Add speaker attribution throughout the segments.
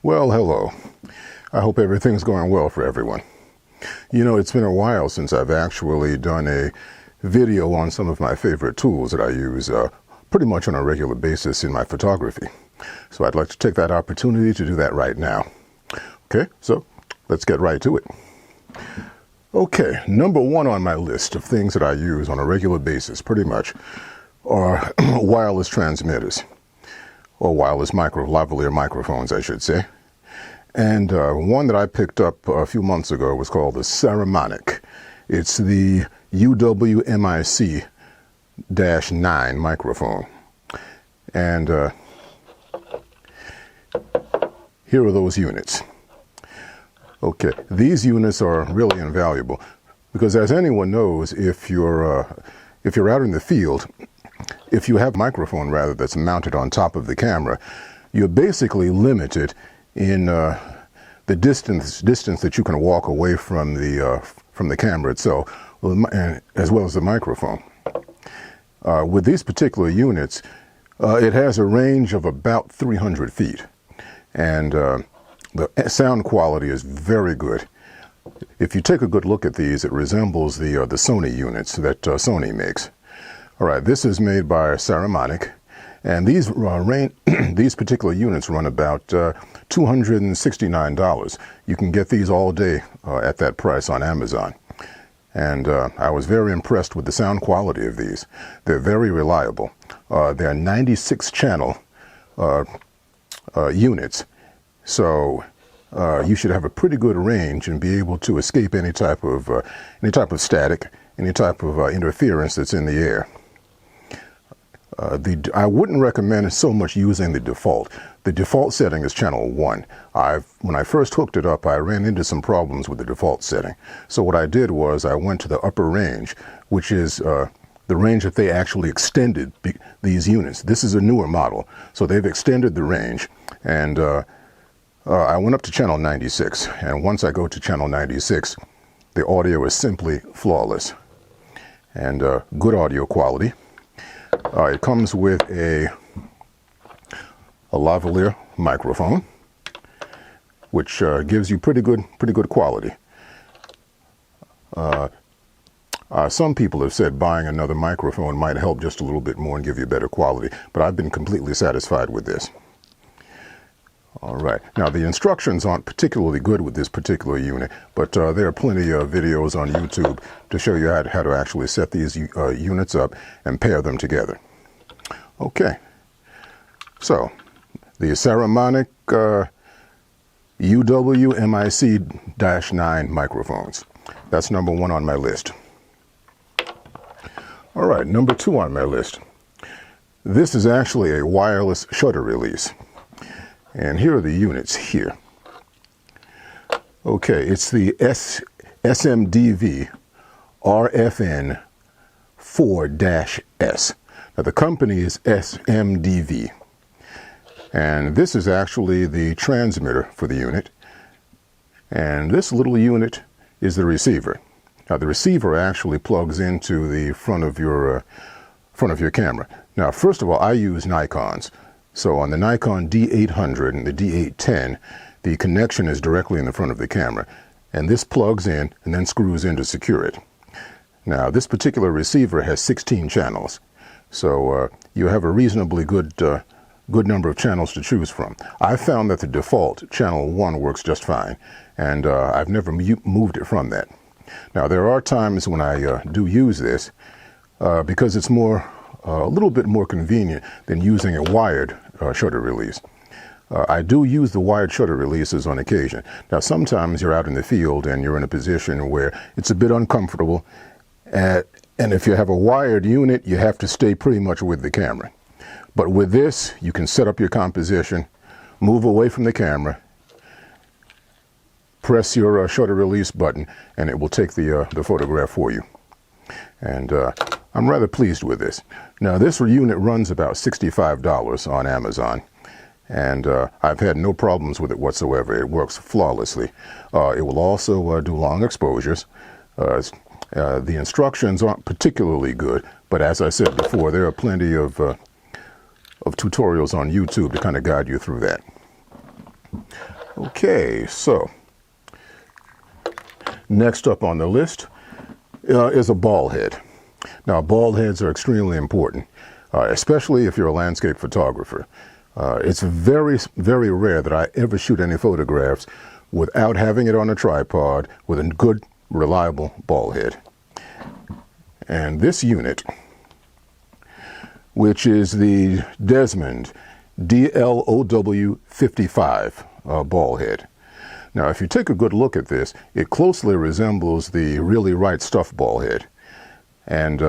Speaker 1: Well, hello. I hope everything's going well for everyone. You know, it's been a while since I've actually done a video on some of my favorite tools that I use pretty much on a regular basis in my photography. So I'd like to take that opportunity to do that right now. Okay, so let's get right to it. Okay, number one on my list of things that I use on a regular basis pretty much are wireless transmitters, or wireless lavalier microphones, I should say. And one that I picked up a few months ago was called the Saramonic. It's the UWMIC-9 microphone. And here are those units. Okay, these units are really invaluable because, as anyone knows, if you're out in the field, if you have a microphone rather that's mounted on top of the camera, you're basically limited in the distance that you can walk away from the camera itself, as well as the microphone. With these particular units, it has a range of about 300 feet, and the sound quality is very good. If you take a good look at these, it resembles the Sony units that Sony makes. All right, this is made by Saramonic, and these these particular units run about $269. You can get these all day at that price on Amazon. And I was very impressed with the sound quality of these. They're very reliable. They're 96-channel units, so you should have a pretty good range and be able to escape any type of static, any type of interference that's in the air. I wouldn't recommend so much using the default. The default setting is channel 1. When I first hooked it up, I ran into some problems with the default setting. So what I did was I went to the upper range, which is the range that they actually extended these units. This is a newer model, so they've extended the range. And I went up to channel 96. And once I go to channel 96, the audio is simply flawless and good audio quality. It comes with a lavalier microphone, which gives you pretty good quality. Some people have said buying another microphone might help just a little bit more and give you better quality, but I've been completely satisfied with this. All right. Now, the instructions aren't particularly good with this particular unit, but there are plenty of videos on YouTube to show you how to actually set these units up and pair them together. Okay. So, the Saramonic UWMIC-9 microphones. That's number one on my list. All right, number two on my list. This is actually a wireless shutter release. And here are the units here. Okay, it's the SMDV RFN 4-S. Now the company is SMDV. And this is actually the transmitter for the unit. And this little unit is the receiver. Now the receiver actually plugs into the front of your camera. Now, first of all, I use Nikons. So on the Nikon D800 and the D810, the connection is directly in the front of the camera. And this plugs in and then screws in to secure it. Now, this particular receiver has 16 channels. So you have a reasonably good number of channels to choose from. I found that the default channel 1 works just fine, and I've never moved it from that. Now, there are times when I do use this because it's a little bit more convenient than using a wired shutter release. I do use the wired shutter releases on occasion. Now, sometimes you're out in the field and you're in a position where it's a bit uncomfortable, and if you have a wired unit, you have to stay pretty much with the camera. But with this, you can set up your composition, move away from the camera, press your shutter release button, and it will take the photograph for you. And I'm rather pleased with this. Now, this unit runs about $65 on Amazon, and I've had no problems with it whatsoever. It works flawlessly. It will also do long exposures. The instructions aren't particularly good, but as I said before, there are plenty of tutorials on YouTube to kind of guide you through that. Okay, so next up on the list is a ball head. Now, ball heads are extremely important, especially if you're a landscape photographer. It's very, very rare that I ever shoot any photographs without having it on a tripod with a good, reliable ball head. And this unit, which is the Desmond DLOW55 ball head. Now, if you take a good look at this, it closely resembles the Really Right Stuff ball head. And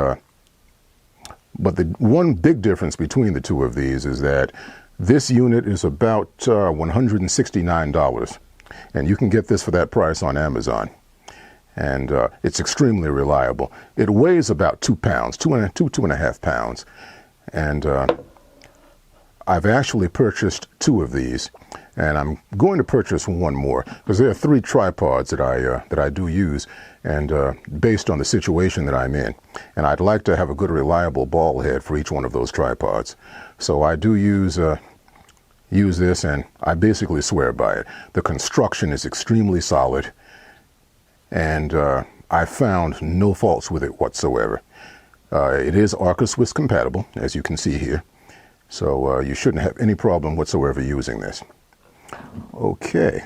Speaker 1: but the one big difference between the two of these is that this unit is about $169, and you can get this for that price on Amazon. And it's extremely reliable. It weighs about 2 pounds, 2.5 pounds. And I've actually purchased 2 of these, and I'm going to purchase one more because there are 3 tripods that I do use, and based on the situation that I'm in, and I'd like to have a good reliable ball head for each one of those tripods. So I do use this, and I basically swear by it. The construction is extremely solid, and I found no faults with it whatsoever. It is Akaso compatible, as you can see here. So you shouldn't have any problem whatsoever using this. Okay.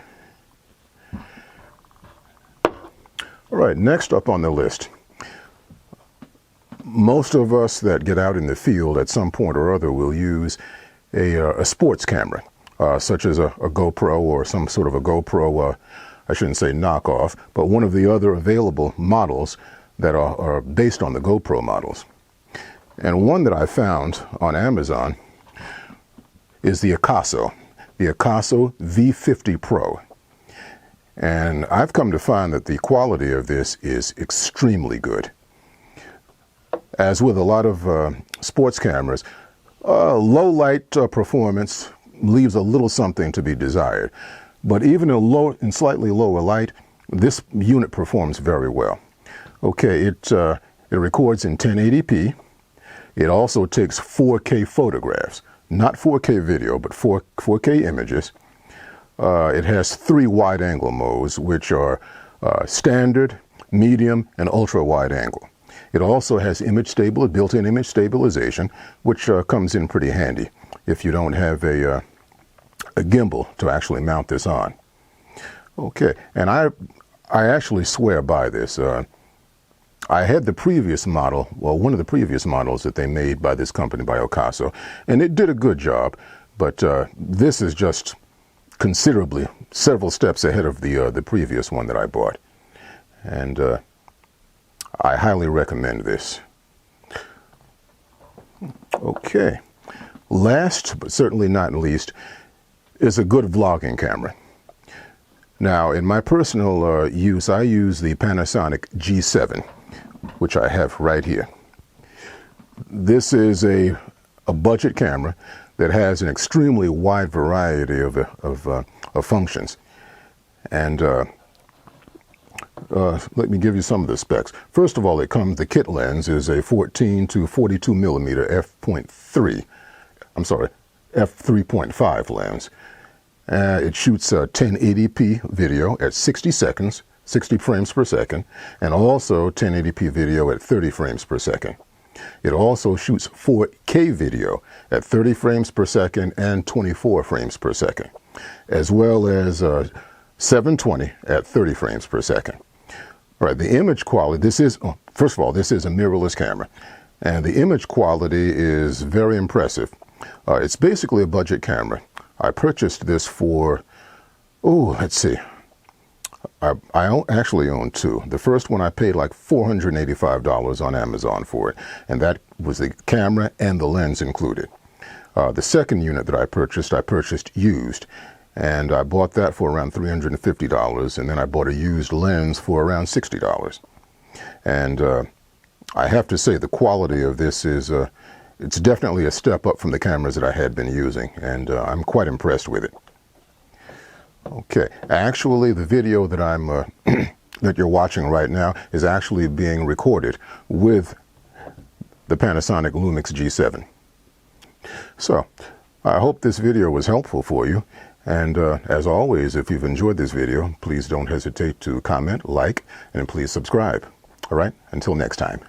Speaker 1: All right, next up on the list. Most of us that get out in the field at some point or other will use a sports camera, such as a GoPro or some sort of a GoPro, I shouldn't say knockoff, but one of the other available models that are based on the GoPro models. And one that I found on Amazon is the Akaso V50 Pro. And I've come to find that the quality of this is extremely good. As with a lot of sports cameras, low light performance leaves a little something to be desired. But even in slightly lower light, this unit performs very well. Okay, it records in 1080p. It also takes 4K photographs. Not 4K video, but 4K images. It has 3 wide-angle modes, which are standard, medium, and ultra-wide angle. It also has built-in image stabilization, which comes in pretty handy if you don't have a gimbal to actually mount this on. Okay, and I actually swear by this. I had the previous model, well, one of the previous models that they made by this company, by Akaso, and it did a good job, but this is just considerably, several steps ahead of the previous one that I bought. And I highly recommend this. Okay. Last, but certainly not least, is a good vlogging camera. Now, in my personal use, I use the Panasonic G7, which I have right here. This is a budget camera that has an extremely wide variety of functions. And let me give you some of the specs. First of all, the kit lens is a 14 to 42 millimeter f3.5 lens. It shoots 1080p video at 60 seconds, 60 frames per second, and also 1080p video at 30 frames per second. It also shoots 4K video at 30 frames per second and 24 frames per second, as well as 720 at 30 frames per second. All right, the image quality, first of all, this is a mirrorless camera, and the image quality is very impressive. It's basically a budget camera. I purchased this for, let's see, I actually own 2. The first one I paid like $485 on Amazon for it, and that was the camera and the lens included. The second unit that I purchased used, and I bought that for around $350, and then I bought a used lens for around $60. And I have to say the quality of this is, it's definitely a step up from the cameras that I had been using, and I'm quite impressed with it. Okay, actually the video that that you're watching right now is actually being recorded with the Panasonic Lumix G7. So, I hope this video was helpful for you, And as always, if you've enjoyed this video, please don't hesitate to comment, like, and please subscribe. All right, until next time.